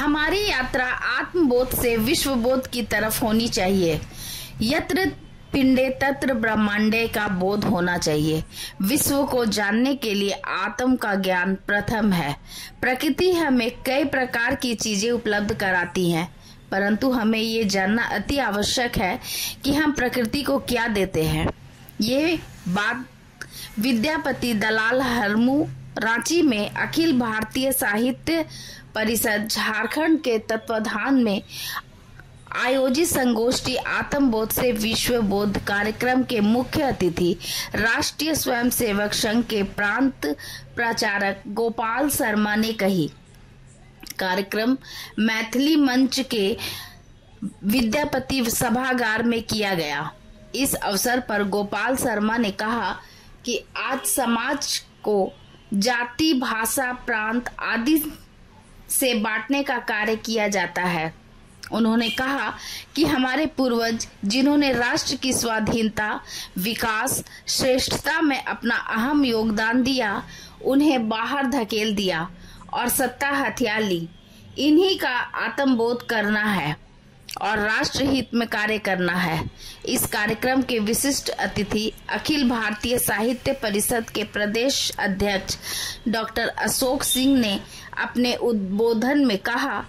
हमारी यात्रा आत्मबोध से विश्वबोध की तरफ होनी चाहिए। यत्र पिंडे तत्र ब्रह्मांडे का बोध होना चाहिए। विश्व को जानने के लिए आत्म का ज्ञान प्रथम है। प्रकृति हमें कई प्रकार की चीजें उपलब्ध कराती हैं, परंतु हमें ये जानना अति आवश्यक है कि हम प्रकृति को क्या देते हैं। ये बात विद्यापति दलाल हरमू रांची में अखिल भारतीय साहित्य परिषद झारखंड के तत्वाधान में आयोजित संगोष्ठी आत्मबोध से विश्वबोध कार्यक्रम के मुख्य अतिथि राष्ट्रीय स्वयंसेवक संघ के प्रांत प्रचारक गोपाल शर्मा ने कही। कार्यक्रम मैथिली मंच के विद्यापति सभागार में किया गया। इस अवसर पर गोपाल शर्मा ने कहा कि आज समाज को जाति, भाषा, प्रांत आदि से बांटने का कार्य किया जाता है। उन्होंने कहा कि हमारे पूर्वज जिन्होंने राष्ट्र की स्वाधीनता, विकास, श्रेष्ठता में अपना अहम योगदान दिया, उन्हें बाहर धकेल दिया और सत्ता हथिया ली। इन्हीं का आत्मबोध करना है और राष्ट्र हित में कार्य करना है। इस कार्यक्रम के विशिष्ट अतिथि अखिल भारतीय साहित्य परिषद के प्रदेश अध्यक्ष डॉक्टर अशोक सिंह ने अपने उद्बोधन में कहा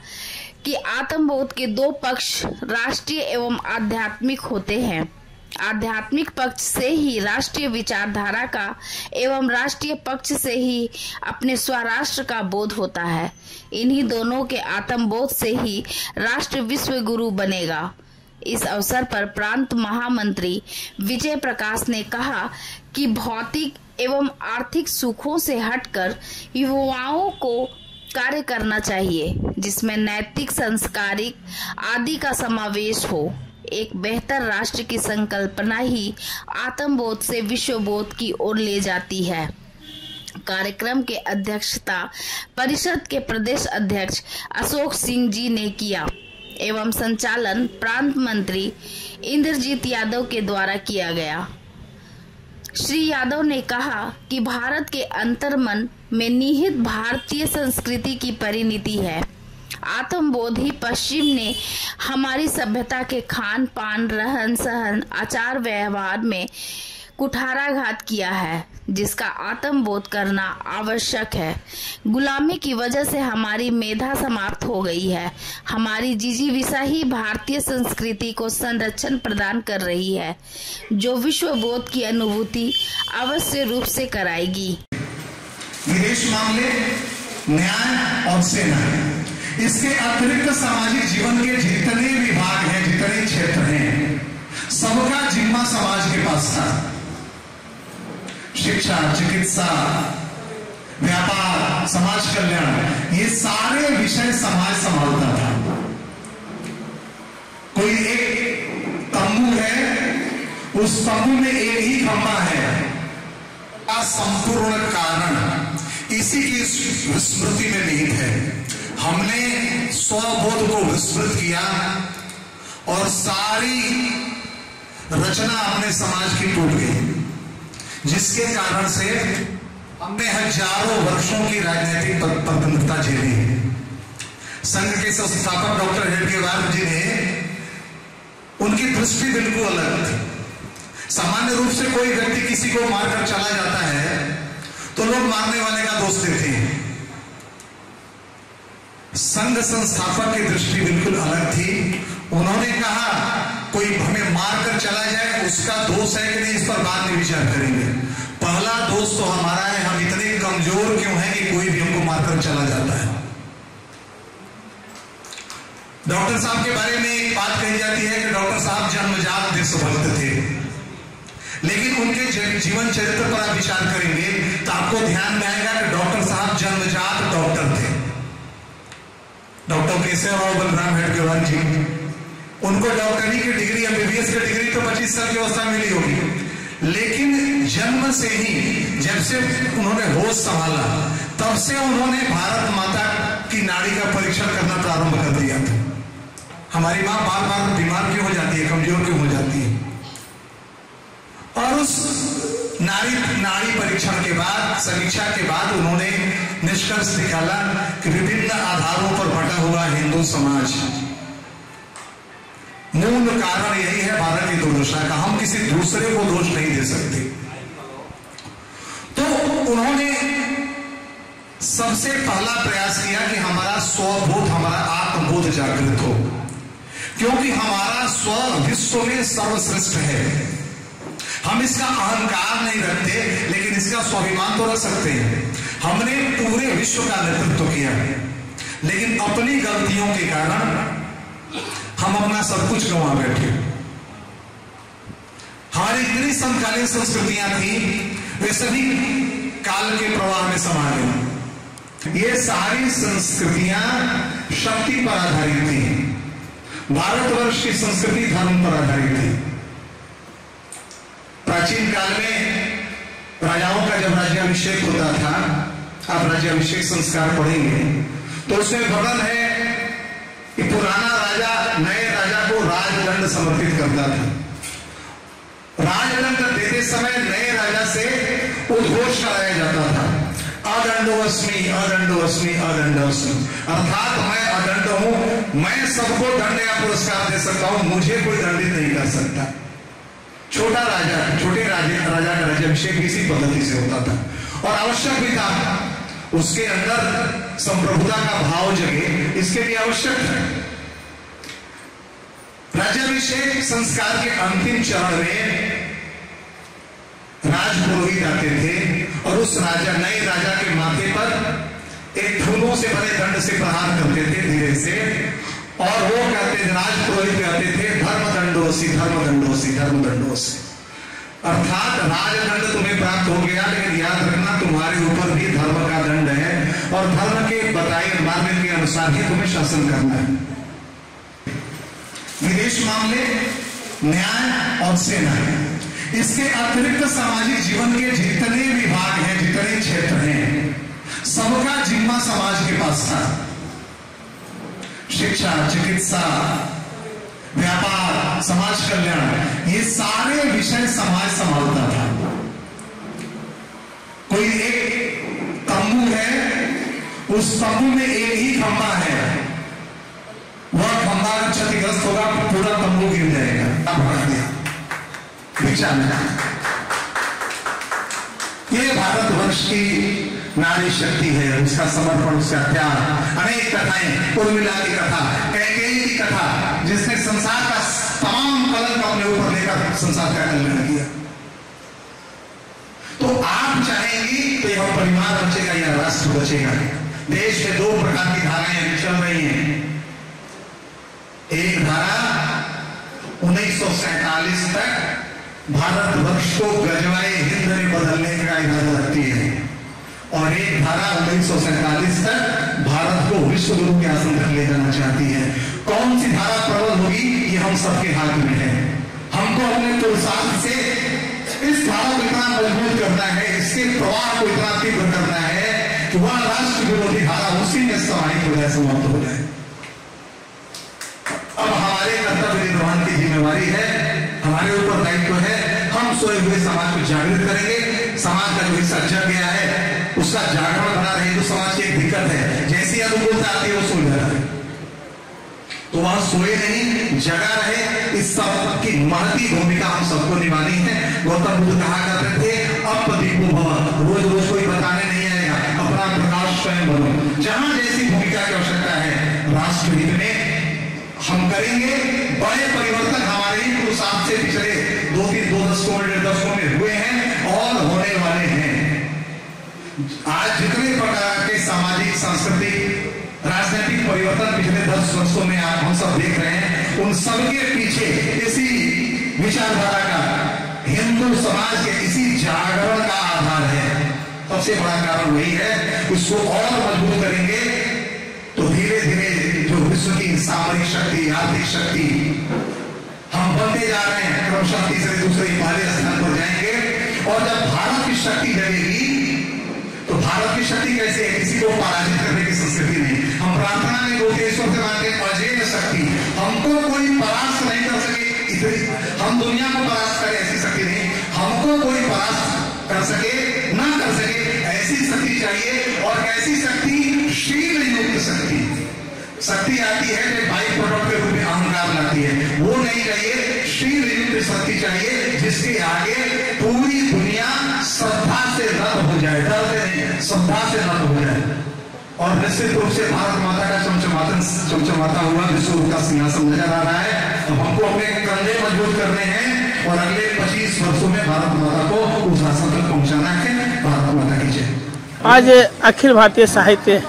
कि आत्मबोध के दो पक्ष राष्ट्रीय एवं आध्यात्मिक होते हैं। आध्यात्मिक पक्ष से ही राष्ट्रीय विचारधारा का एवं राष्ट्रीय पक्ष से ही अपने स्वराष्ट्र का बोध होता है। इन्हीं दोनों के आत्मबोध से ही राष्ट्र विश्व गुरु बनेगा। इस अवसर पर प्रांत महामंत्री विजय प्रकाश ने कहा कि भौतिक एवं आर्थिक सुखों से हटकर युवाओं को कार्य करना चाहिए, जिसमें नैतिक, सांस्कारिक आदि का समावेश हो। एक बेहतर राष्ट्र की संकल्पना ही आत्मबोध से विश्वबोध की ओर ले जाती है। कार्यक्रम के अध्यक्षता परिषद के प्रदेश अध्यक्ष अशोक सिंह जी ने किया एवं संचालन प्रांत मंत्री इंद्रजीत यादव के द्वारा किया गया। श्री यादव ने कहा कि भारत के अंतर्मन में निहित भारतीय संस्कृति की परिणति है। आत्मबोध ही पश्चिम ने हमारी सभ्यता के खान पान, रहन सहन, आचार व्यवहार में कुठाराघात किया है, जिसका आत्मबोध करना आवश्यक है। गुलामी की वजह से हमारी मेधा समाप्त हो गई है। हमारी जिजीविषा ही भारतीय संस्कृति को संरक्षण प्रदान कर रही है, जो विश्वबोध की अनुभूति अवश्य रूप से कराएगी। विदेश मामले, न्याय और सेना, इसके अतिरिक्त सामाजिक जीवन के जितने विभाग हैं, जितने क्षेत्र हैं, सबका जिम्मा समाज के पास था। शिक्षा, चिकित्सा, व्यापार, समाज कल्याण, ये सारे विषय समाज संभालता था। कोई एक तंबू है, उस तंबू में एक ही खंभा है। संपूर्ण कारण इसी की स्मृति में निहित है। हमने स्वबोध को विस्मृत किया और सारी रचना हमने समाज की टूट गई, जिसके कारण से हमने हजारों वर्षों की राजनीतिक परतंत्रता झेली है। संघ के संस्थापक डॉक्टर हेडगेवार जी ने, उनकी दृष्टि बिल्कुल अलग थी। सामान्य रूप से कोई व्यक्ति किसी को मारकर चला जाता है तो लोग मारने वाले का दोष देते हैं। संघ संस्थापक की दृष्टि बिल्कुल अलग थी। उन्होंने कहा कोई हमें मारकर चला जाए, उसका दोष है कि नहीं, इस पर बाद में विचार करेंगे। पहला दोष तो हमारा है, हम इतने कमजोर क्यों हैं कि कोई भी हमको मारकर चला जाता है। डॉक्टर साहब के बारे में एक बात कही जाती है कि डॉक्टर साहब जन्मजात देशभक्त थे, लेकिन उनके जीवन चरित्र पर आप विचार करेंगे तो आपको ध्यान में आएगा कि डॉक्टर साहब जन्मजात डॉक्टर थे। डॉक्टर केशवराव बलराम हेडगेवार जी, उनको डॉक्टरी की डिग्री, एमबीबीएस की डिग्री तो 25 साल की अवस्था मिली होगी, लेकिन जन्म से ही, जब से उन्होंने होश संभाला, तब से उन्होंने भारत माता की नाड़ी का परीक्षण करना प्रारंभ कर दिया था। हमारी मां बार बार बीमार क्यों हो जाती है, कमजोर क्यों हो जाती है? और उस नाड़ी परीक्षण के बाद, समीक्षा के बाद उन्होंने निष्कर्ष निकाला विभिन्न आधारों पर बटा हुआ हिंदू समाज, मूल कारण यही है भारत की दुर्दशा का। हम किसी दूसरे को दोष नहीं दे सकते। तो उन्होंने सबसे पहला प्रयास किया कि हमारा स्वबोध, हमारा आत्मबोध जागृत हो, क्योंकि हमारा स्व विश्व में सर्वश्रेष्ठ है। हम इसका अहंकार नहीं रखते, लेकिन इसका स्वाभिमान तो रख सकते हैं। हमने पूरे विश्व का नेतृत्व किया, लेकिन अपनी गलतियों के कारण हम अपना सब कुछ गंवा बैठे। हमारी इतनी समकालीन संस्कृतियां थी, वे सभी काल के प्रवाह में समा गई। ये सारी संस्कृतियां शक्ति पर आधारित थी। भारतवर्ष की संस्कृति धर्म पर आधारित थी। प्राचीन काल में राजाओं का जब राज्याभिषेक होता था, आप राज्याभिषेक संस्कार पढ़ेंगे तो उसमें वर्णन है कि पुराना राजा नए राजा को राजदंड समर्पित करता था। राजदंड देते समय नए राजा से उद्घोष कराया जाता था, अदंडोस्मि अदंडोस्मि अदंडोस्मि, अर्थात मैं अदंड हूं, मैं सबको दंड या पुरस्कार दे सकता हूं, मुझे कोई दंडित नहीं कर सकता। छोटा राजा, छोटे राजा का राज्याभिषेक इसी पद्धति से होता था और आवश्यक भी था। उसके अंदर संप्रभुता का भाव जगे, इसके लिए आवश्यक है। राज्याभिषेक संस्कार के अंतिम चरण में राजपुरोहित आते थे और उस नए राजा के माथे पर एक फूलों से बने दंड से प्रहार करते थे धीरे से, और वो कहते थे, राजपुरोहित कहते थे, धर्मदंडोसी धर्मदंडोसी धर्मदंडोसी, अर्थात राजदंड तुम्हें प्राप्त हो गया, लेकिन याद रखना तुम्हारे ऊपर भी धर्म का दंड है और धर्म के बताए मार्ग के अनुसार ही तुम्हें शासन करना है। विदेश मामले, न्याय और सेना, इसके अतिरिक्त सामाजिक जीवन के जितने विभाग हैं, जितने क्षेत्र हैं, सबका जिम्मा समाज के पास था। शिक्षा, चिकित्सा, व्यापार, समाज कल्याण, ये सारे विषय समाज संभालता था। कोई एक तंबू है, उस तंबू में एक ही खंभा है, वह खंभा क्षतिग्रस्त होगा, पूरा तंबू गिर जाएगा। बढ़ा दिया विचार। ये भारतवर्ष की नारी शक्ति है, उसका समर्पण, उसका त्याग। अनेक कथाएं, उर्मिला की कथा, कैकेयी की कथा, जिसने संसार का तमाम कलंक अपने ऊपर लेकर संसार का कल्याण किया। तो आप चाहेंगी तो यह परिवार बचेगा या राष्ट्र बचेगा। देश में दो प्रकार की धाराएं चल रही हैं। एक धारा 1947 तक भारतवर्ष को गजवाए हिंद में बदलने का इरादा रखती है, और एक धारा 1947 तक भारत को विश्व गुरु के आसन तक ले जाना चाहती है। कौन सी धारा प्रबल होगी, ये हम सबके हाथ में है। हमको अपने पुरुषार्थ से इस धारा को इतना मजबूत करना है, इसके प्रवाह को इतना तीव्र करना है कि वह राष्ट्र विरोधी धारा उसी में समाहित हो जाए, समाप्त हो जाए। अब हमारे कर्तव्य निर्वहन की जिम्मेवारी है, हमारे ऊपर दायित्व है। हम सोए हुए समाज को जागृत करेंगे। समाज का जो हिस्सा जग गया है, उसका जागरण बना रहे। तो समाज की एक दिक्कत है, जैसी अनुकूलता आती है वो सो जाता है, तो वह सोए नहीं, जगा रहे। इस सब की महती भूमिका हम सबको निभानी है। गौतम बुद्ध कहा करते थे, अपदीपो भव, रोज रोज कोई बताने नहीं आएगा, अपना प्रकाश स्वयं बनो। जहां जैसी भूमिका की आवश्यकता है, राष्ट्र हित में हम करेंगे। बड़े परिवर्तन हमारे ही पुरुषार्थ से पिछले 2 दशकों में हुए हैं और होने वाले हैं। आज जितने प्रकार के सामाजिक, सांस्कृतिक, राजनीतिक परिवर्तन पिछले 10 वर्षों में आप हम सब देख रहे हैं, उन सबके पीछे इसी विचारधारा का, हिंदू समाज के इसी जागरण का आधार है। सबसे बड़ा कारण वही है। इसको और मजबूत करेंगे तो धीरे धीरे जो विश्व की सामरिक शक्ति, आर्थिक शक्ति हम बनते जा रहे हैं, क्रमशः तीसरे दूसरे पहले स्थान पर जाएंगे। और जब भारत की शक्ति जगेगी तो भारत की शक्ति कैसे है, किसी को पराजित करने की संस्कृति नहीं। हम प्रार्थना में बोलते ईश्वर से मांगते अजेय शक्ति, हमको कोई परास्त नहीं कर सके, हम दुनिया को परास्त करें ऐसी शक्ति नहीं, हमको कोई परास्त कर सके ना कर सके ऐसी शक्ति चाहिए। और ऐसी शक्ति शील युक्त शक्ति। शक्ति आती है कि बाई प्रोडक्ट के रूप में अहंकार लाती है, वो नहीं चाहिए। शील युक्त शक्ति चाहिए जिसके आगे पूरी दुनिया श्रद्धा से रत हो जाए, डर से नहीं, श्रद्धा से रत हो जाए। और निश्चित रूप से भारत माता का चमचमाता हुआ विश्व का सिंहासन नजर आ रहा है। तो हमको अपने कंधे मजबूत करने हैं और अगले 25 वर्षों में भारत माता को उस आसन तक पहुंचाना है। भारत माता की जय। आज अखिल भारतीय साहित्य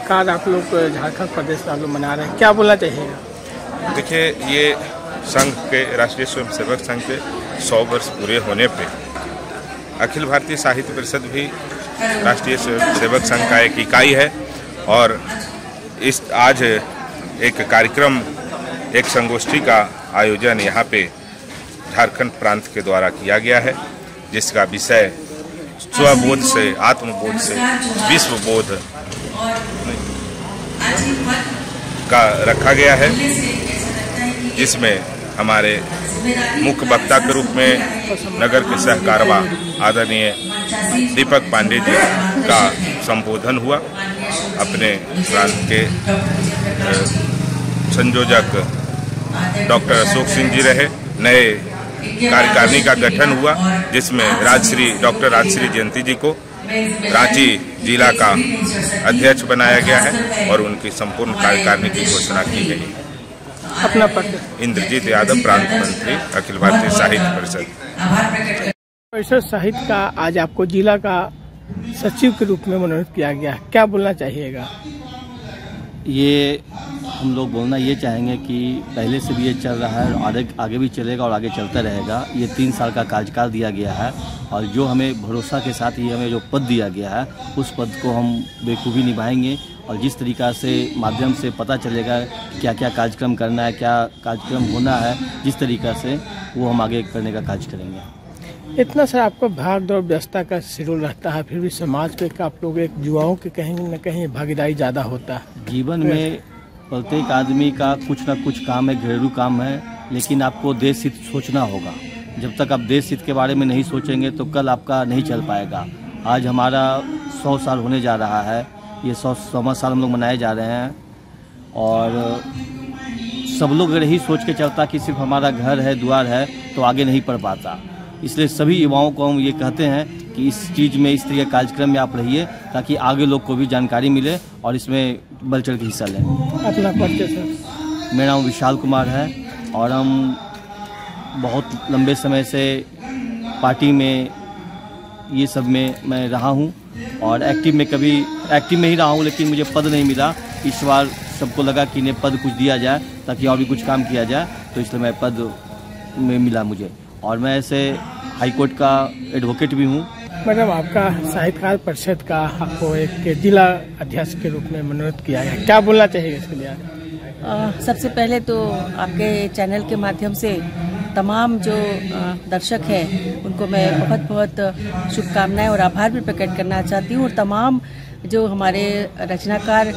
कार्ड आप लोग झारखंड प्रदेश में आप लोग मना रहे हैं, क्या बोलना चाहिएगा? देखिए, ये संघ के राष्ट्रीय स्वयंसेवक संघ के 100 वर्ष पूरे होने पे अखिल भारतीय साहित्य परिषद भी राष्ट्रीय स्वयंसेवक संघ का एक इकाई है और इस आज एक कार्यक्रम, एक संगोष्ठी का आयोजन यहाँ पे झारखंड प्रांत के द्वारा किया गया है, जिसका विषय स्वबोध से, आत्मबोध से विश्वबोध का रखा गया है, जिसमें हमारे मुख्य वक्ता के रूप में नगर के सहकारवा आदरणीय दीपक पांडे जी का संबोधन हुआ। अपने प्रांत के संयोजक डॉक्टर अशोक सिंह जी रहे। नए कार्यकारिणी का गठन हुआ, जिसमें डॉक्टर राजश्री जयंती जी को रांची जिला का अध्यक्ष बनाया गया है और उनकी संपूर्ण कार्यकारिणी की घोषणा की गई। अपना परिचय। इंद्रजीत यादव, प्रांत मंत्री, अखिल भारतीय साहित्य परिषद। परिषद साहित्य का आज आपको जिला का सचिव के रूप में मनोनीत किया गया, क्या बोलना चाहिएगा? ये हम लोग बोलना ये चाहेंगे कि पहले से भी ये चल रहा है और आगे भी चलेगा और आगे चलता रहेगा। ये 3 साल का कार्यकाल दिया गया है और जो हमें भरोसा के साथ ये हमें जो पद दिया गया है उस पद को हम बेखूबी निभाएंगे और जिस तरीक़ा से माध्यम से पता चलेगा क्या क्या कार्यक्रम करना है, क्या कार्यक्रम होना है, जिस तरीक़ा से वो हम आगे करने का कार्य करेंगे। इतना सा आपको भाग दौड़ व्यवस्था का शेड्यूल रहता है, फिर भी समाज पे आप लोग एक युवाओं के कहीं न कहीं भागीदारी ज़्यादा होता है। जीवन में प्रत्येक आदमी का कुछ ना कुछ काम है, घरेलू काम है, लेकिन आपको देश हित सोचना होगा। जब तक आप देश हित के बारे में नहीं सोचेंगे तो कल आपका नहीं चल पाएगा। आज हमारा 100 साल होने जा रहा है, ये 100वां साल हम लोग मनाए जा रहे हैं और सब लोग अगर यही सोच के चलता कि सिर्फ हमारा घर है, द्वार है, तो आगे नहीं बढ़ पाता। इसलिए सभी युवाओं को हम ये कहते हैं कि इस चीज़ में, इस तरह के कार्यक्रम में आप रहिए ताकि आगे लोग को भी जानकारी मिले और इसमें बढ़ चढ़ के हिस्सा लें। अपना परिचय सर। मेरा नाम विशाल कुमार है और हम बहुत लंबे समय से पार्टी में ये सब में मैं रहा हूँ और एक्टिव में ही रहा हूँ, लेकिन मुझे पद नहीं मिला। इस बार सबको लगा कि इन्हें पद कुछ दिया जाए ताकि और भी कुछ काम किया जाए, तो इसलिए मैं पद में मिला मुझे। और मैं ऐसे हाई कोर्ट का एडवोकेट भी हूँ। मैडम, आपका साहित्यकार परिषद का आपको एक जिला अध्यक्ष के रूप में मनोनीत किया गया, क्या बोलना चाहिए इसके लिए? सबसे पहले तो आपके चैनल के माध्यम से तमाम जो दर्शक हैं उनको मैं बहुत बहुत शुभकामनाएं और आभार भी प्रकट करना चाहती हूँ। और तमाम जो हमारे रचनाकार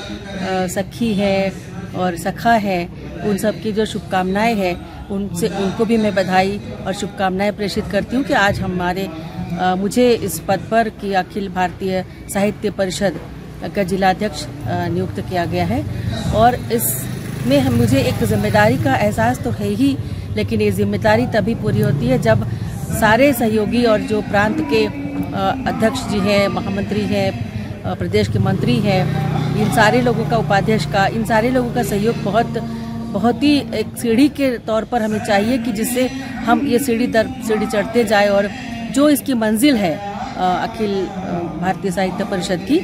सखी है और सखा है, उन सब की जो शुभकामनाएं हैं उनको भी मैं बधाई और शुभकामनाएं प्रेषित करती हूँ कि आज मुझे इस पद पर कि अखिल भारतीय साहित्य परिषद का जिलाध्यक्ष नियुक्त किया गया है। और इसमें मुझे एक जिम्मेदारी का एहसास तो है ही, लेकिन ये जिम्मेदारी तभी पूरी होती है जब सारे सहयोगी और जो प्रांत के अध्यक्ष जी हैं, महामंत्री हैं, प्रदेश के मंत्री हैं, इन सारे लोगों का, उपाध्यक्ष का, इन सारे लोगों का सहयोग बहुत ही एक सीढ़ी के तौर पर हमें चाहिए कि जिससे हम ये सीढ़ी दर सीढ़ी चढ़ते जाए और जो इसकी मंजिल है अखिल भारतीय साहित्य परिषद की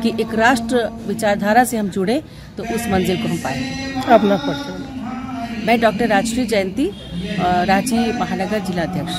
कि एक राष्ट्र विचारधारा से हम जुड़े, तो उस मंजिल को हम पाएंगे। अपना परिचय। मैं डॉक्टर राजश्री जयंती, रांची महानगर जिलाध्यक्ष।